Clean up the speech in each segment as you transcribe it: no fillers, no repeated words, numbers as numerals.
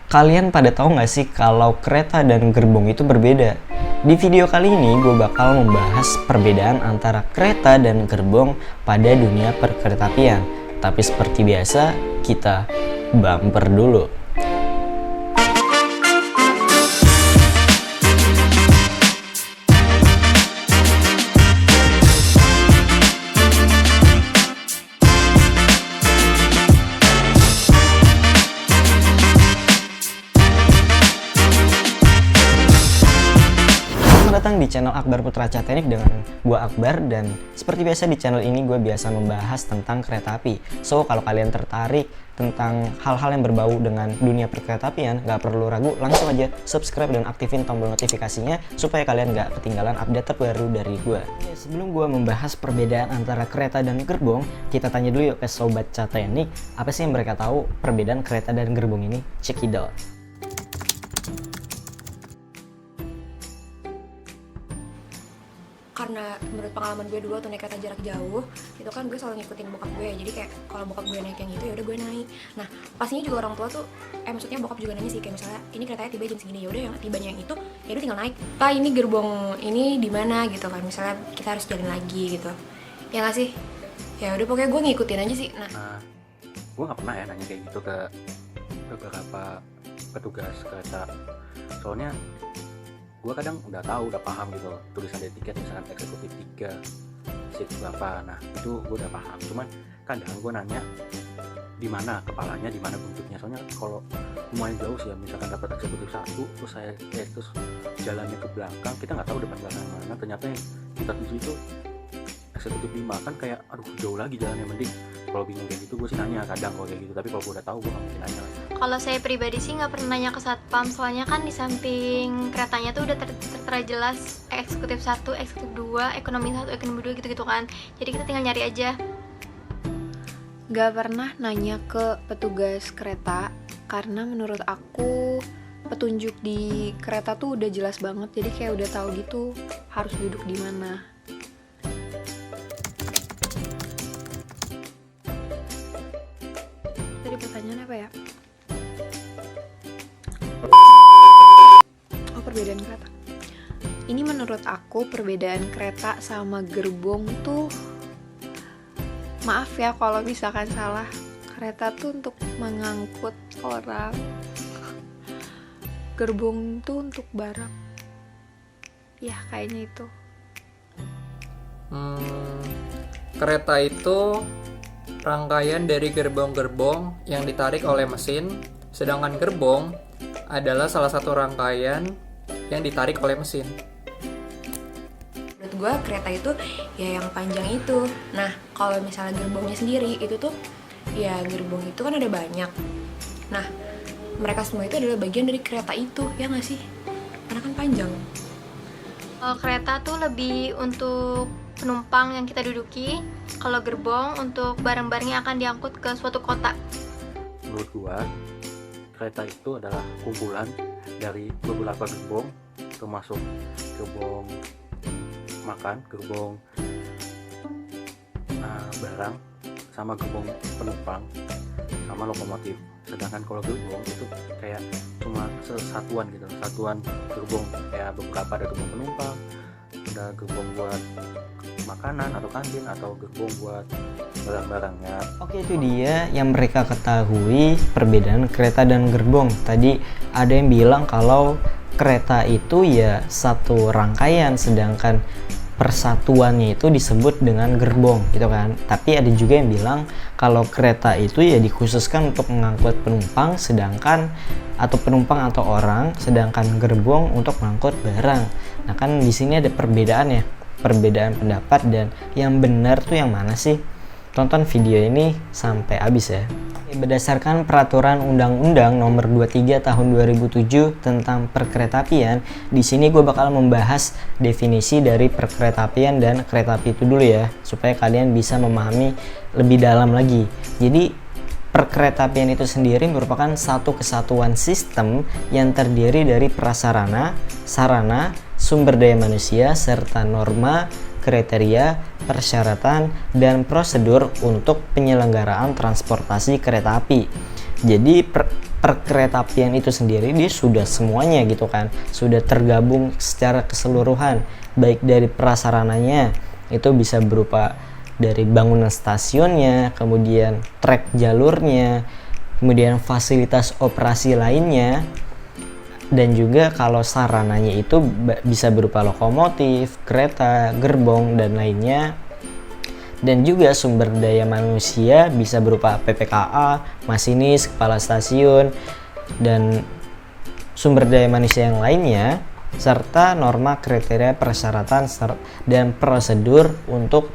Kalian pada tahu nggak sih kalau kereta dan gerbong itu berbeda? Di video kali ini gue bakal membahas perbedaan antara kereta dan gerbong pada dunia perkeretaapian. Tapi seperti biasa, kita bumper dulu. Datang di channel Akbar Putra Catenik dengan gua Akbar, dan seperti biasa di channel ini gue biasa membahas tentang kereta api. So kalau kalian tertarik tentang hal-hal yang berbau dengan dunia perkeretaapian, gak perlu ragu, langsung aja subscribe dan aktifin tombol notifikasinya supaya kalian gak ketinggalan update terbaru dari gue. Sebelum gue membahas perbedaan antara kereta dan gerbong, kita tanya dulu yuk ke Sobat Catenik, apa sih yang mereka tahu perbedaan kereta dan gerbong ini? Check it out. Karena menurut pengalaman gue dulu waktu naik kereta jarak jauh itu kan gue selalu ngikutin bokap gue, jadi kayak kalau bokap gue naik yang itu ya udah gue naik. Nah pastinya juga orang tua tuh maksudnya bokap juga nanya sih, kayak misalnya ini keretanya tiba jam segini, ya udah yang tibanya yang itu ya udah tinggal naik. Ini gerbong ini di mana gitu kan, misalnya kita harus jalan lagi gitu ya nggak sih, ya udah pokoknya gue ngikutin aja sih. Gue nggak pernah ya nanya kayak gitu ke beberapa petugas kereta, soalnya gue kadang udah tahu, udah paham gitu tulisan dari tiket, misalkan eksekutif 3 seat berapa, nah itu gue udah paham. Cuman kadang gue nanya di mana kepalanya, di mana buntutnya, soalnya kalau lumayan jauh sih ya, misalkan dapat eksekutif 1 terus saya terus jalannya ke belakang, kita nggak tahu depan belakang mana, ternyata yang kita tuju itu eksekutif 5, kan kayak aduh jauh lagi jalannya. Mending kalau bingung kayak gitu gue sih nanya kadang kalau kayak gitu, tapi kalau gue udah tahu gue nggak mungkin nanya. Kalau saya pribadi sih nggak pernah nanya ke satpam, soalnya kan di samping keretanya tuh udah tertera jelas eksekutif 1, eksekutif 2, ekonomi 1, ekonomi 2 gitu-gitu kan. Jadi kita tinggal nyari aja. Gak pernah nanya ke petugas kereta karena menurut aku petunjuk di kereta tuh udah jelas banget, jadi kayak udah tahu gitu harus duduk di mana. Tadi pertanyaan apa ya? Oh, perbedaan kereta. Ini menurut aku perbedaan kereta sama gerbong tuh, maaf ya kalau misalkan salah, kereta tuh untuk mengangkut orang, gerbong tuh untuk barang. Ya kayaknya itu. Kereta itu rangkaian dari gerbong-gerbong yang ditarik oleh mesin, sedangkan gerbong adalah salah satu rangkaian yang ditarik oleh mesin. Menurut gue kereta itu ya yang panjang itu. Nah kalau misalnya gerbongnya sendiri itu tuh ya gerbong itu kan ada banyak. Nah mereka semua itu adalah bagian dari kereta itu, ya nggak sih? Karena kan panjang. Kalau kereta tuh lebih untuk penumpang yang kita duduki, kalau gerbong untuk barang-barang yang akan diangkut ke suatu kota. Menurut gue kereta itu adalah kumpulan dari beberapa gerbong, termasuk gerbong makan, gerbong barang, sama gerbong penumpang, sama lokomotif. Sedangkan kalau gerbong itu kayak cuma satuan gitu, satuan gerbong, kayak beberapa ada gerbong penumpang, ada gerbong buat makanan atau kantin, atau gerbong buat barang-barangnya. Oke, itu dia yang mereka ketahui perbedaan kereta dan gerbong. Tadi ada yang bilang kalau kereta itu ya satu rangkaian, sedangkan persatuannya itu disebut dengan gerbong gitu kan. Tapi ada juga yang bilang kalau kereta itu ya dikhususkan untuk mengangkut penumpang, sedangkan atau penumpang atau orang, sedangkan gerbong untuk mengangkut barang. Nah kan di sini ada perbedaan ya, perbedaan pendapat, dan yang benar tuh yang mana sih? Tonton video ini sampai habis ya. Berdasarkan peraturan Undang-Undang Nomor 23 Tahun 2007 tentang perkeretaapian, di sini gue bakal membahas definisi dari perkeretaapian dan kereta api itu dulu ya, supaya kalian bisa memahami lebih dalam lagi. Jadi perkeretaapian itu sendiri merupakan satu kesatuan sistem yang terdiri dari prasarana, sarana, sumber daya manusia, serta norma, kriteria, persyaratan, dan prosedur untuk penyelenggaraan transportasi kereta api. Jadi perkeretaapian itu sendiri dia sudah semuanya gitu kan, sudah tergabung secara keseluruhan, baik dari prasarananya itu bisa berupa dari bangunan stasiunnya, kemudian trek jalurnya, kemudian fasilitas operasi lainnya, dan juga kalau sarananya itu bisa berupa lokomotif, kereta, gerbong, dan lainnya. Dan juga sumber daya manusia bisa berupa PPKA, masinis, kepala stasiun, dan sumber daya manusia yang lainnya, serta norma kriteria persyaratan dan prosedur untuk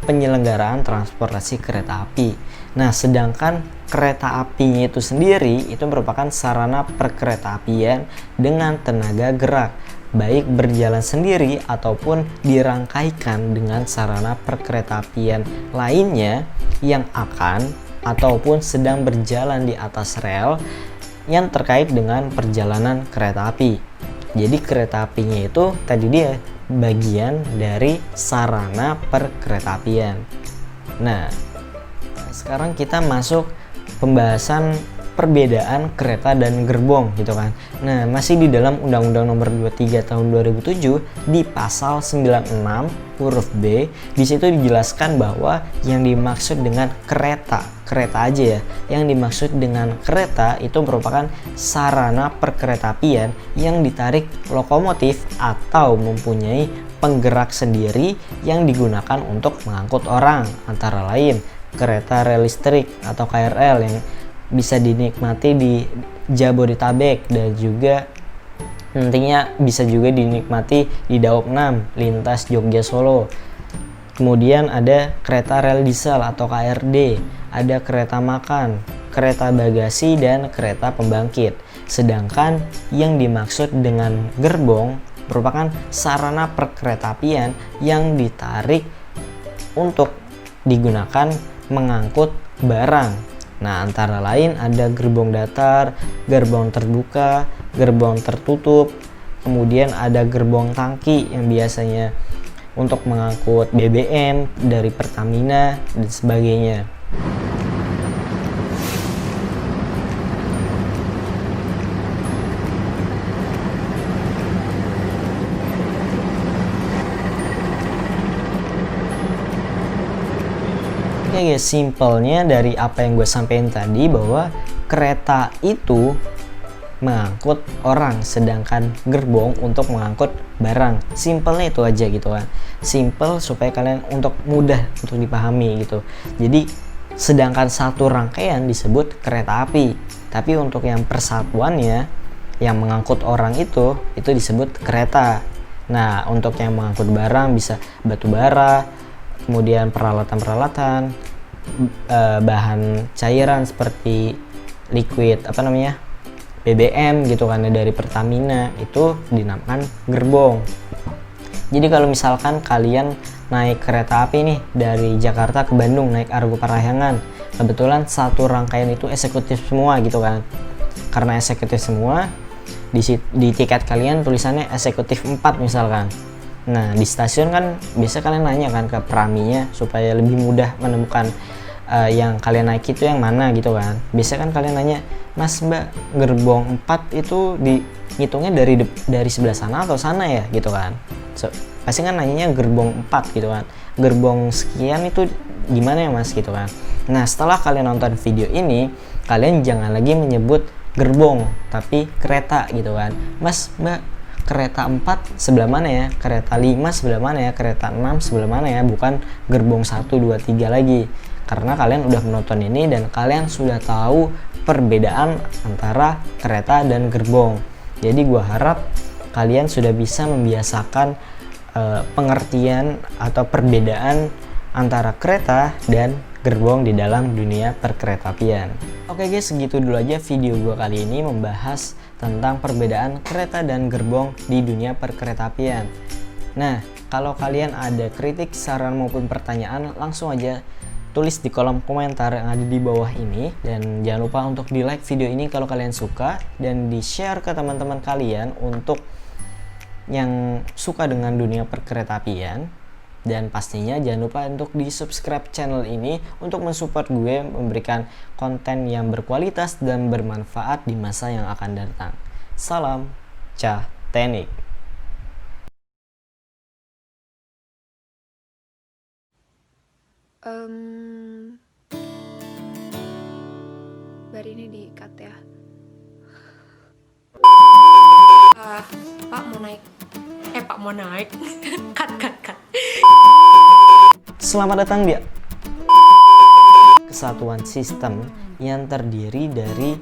penyelenggaraan transportasi kereta api. Nah, sedangkan kereta apinya itu sendiri itu merupakan sarana perkeretaapian dengan tenaga gerak, baik berjalan sendiri ataupun dirangkaikan dengan sarana perkeretaapian lainnya yang akan ataupun sedang berjalan di atas rel yang terkait dengan perjalanan kereta api. Jadi kereta apinya itu tadi dia bagian dari sarana perkeretaapian. Nah, sekarang kita masuk pembahasan perbedaan kereta dan gerbong gitu kan. Nah, masih di dalam Undang-Undang Nomor 23 Tahun 2007 di pasal 96 huruf B, di situ dijelaskan bahwa yang dimaksud dengan kereta aja ya. Yang dimaksud dengan kereta itu merupakan sarana perkeretaapian yang ditarik lokomotif atau mempunyai penggerak sendiri yang digunakan untuk mengangkut orang, antara lain kereta rel listrik atau KRL yang bisa dinikmati di Jabodetabek, dan juga nantinya bisa juga dinikmati di Daop 6 lintas Jogja Solo. Kemudian ada kereta rel diesel atau KRD, ada kereta makan, kereta bagasi, dan kereta pembangkit. Sedangkan yang dimaksud dengan gerbong merupakan sarana perkeretaapian yang ditarik untuk digunakan mengangkut barang. Nah, antara lain ada gerbong datar, gerbong terbuka, gerbong tertutup, kemudian ada gerbong tangki yang biasanya untuk mengangkut BBM dari Pertamina dan sebagainya. Oke guys, simpelnya dari apa yang gue sampaikan tadi bahwa kereta itu mengangkut orang, sedangkan gerbong untuk mengangkut barang. Simpelnya itu aja gitu kan. Simple supaya kalian untuk mudah untuk dipahami gitu. Jadi sedangkan satu rangkaian disebut kereta api, tapi untuk yang persatuannya yang mengangkut orang itu disebut kereta. Nah, untuk yang mengangkut barang bisa batu bara, kemudian peralatan-peralatan, bahan cairan seperti liquid BBM gitu kan dari Pertamina, itu dinamakan gerbong. Jadi kalau misalkan kalian naik kereta api nih dari Jakarta ke Bandung naik Argo Parahyangan, kebetulan satu rangkaian itu eksekutif semua gitu kan. Karena eksekutif semua, di tiket kalian tulisannya eksekutif 4 misalkan. Nah, di stasiun kan biasa kalian nanya kan ke praminya supaya lebih mudah menemukan yang kalian naik itu yang mana gitu kan. Biasa kan kalian nanya, "Mas, Mbak, gerbong 4 itu ngitungnya dari sebelah sana atau sana ya?" gitu kan. Pasti kan nanyanya gerbong 4 gitu kan. Gerbong sekian itu gimana ya, Mas, gitu kan. Nah, setelah kalian nonton video ini, kalian jangan lagi menyebut gerbong tapi kereta gitu kan. "Mas, Mbak, kereta 4 sebelah mana ya? Kereta 5 sebelah mana ya? Kereta 6 sebelah mana ya?" Bukan gerbong 1, 2, 3 lagi. Karena kalian udah menonton ini dan kalian sudah tahu perbedaan antara kereta dan gerbong. Jadi gua harap kalian sudah bisa membiasakan pengertian atau perbedaan antara kereta dan gerbong di dalam dunia perkeretaapian. Oke guys, segitu dulu aja video gua kali ini membahas tentang perbedaan kereta dan gerbong di dunia perkeretaapian. Nah, kalau kalian ada kritik, saran maupun pertanyaan, langsung aja tulis di kolom komentar yang ada di bawah ini. Dan jangan lupa untuk di like video ini kalau kalian suka, dan di share ke teman-teman kalian untuk yang suka dengan dunia perkeretaapian. Dan pastinya jangan lupa untuk di subscribe channel ini untuk mensupport gue memberikan konten yang berkualitas dan bermanfaat di masa yang akan datang. Salam Cah Teknik. Bar ini di-cut ya. Pak mau naik. Pak mau naik. Cut. Selamat datang di kesatuan sistem yang terdiri dari